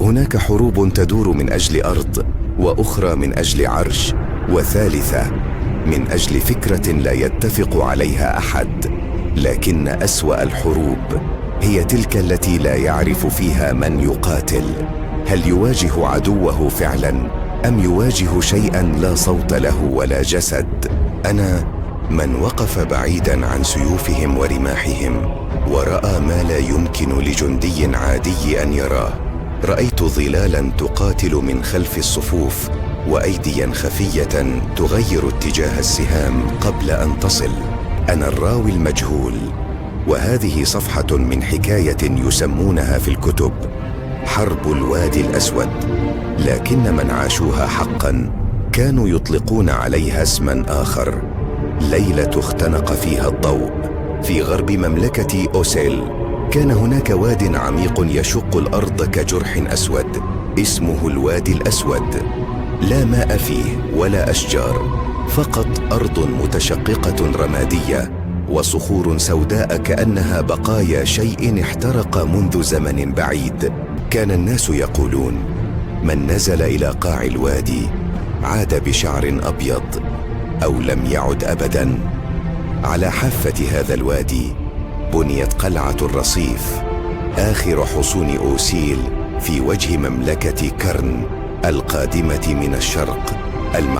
هناك حروب تدور من أجل أرض، وأخرى من أجل عرش، وثالثة من أجل فكرة لا يتفق عليها أحد. لكن أسوأ الحروب هي تلك التي لا يعرف فيها من يقاتل. هل يواجه عدوه فعلا، أم يواجه شيئا لا صوت له ولا جسد؟ أنا من وقف بعيدا عن سيوفهم ورماحهم ورأى ما لا يمكن لجندي عادي أن يراه. رأيت ظلالا تقاتل من خلف الصفوف، وأيديا خفية تغير اتجاه السهام قبل أن تصل. أنا الراوي المجهول، وهذه صفحة من حكاية يسمونها في الكتب حرب الوادي الأسود. لكن من عاشوها حقا كانوا يطلقون عليها اسما آخر: ليلة اختنق فيها الضوء. في غرب مملكة أوسيل كان هناك واد عميق يشق الأرض كجرح أسود، اسمه الوادي الأسود. لا ماء فيه ولا أشجار، فقط أرض متشققة رمادية وصخور سوداء كأنها بقايا شيء احترق منذ زمن بعيد. كان الناس يقولون: من نزل إلى قاع الوادي عاد بشعر أبيض أو لم يعد أبداً. على حافة هذا الوادي بنيت قلعة الرصيف، آخر حصون أوسيل في وجه مملكة كرن القادمة من الشرق.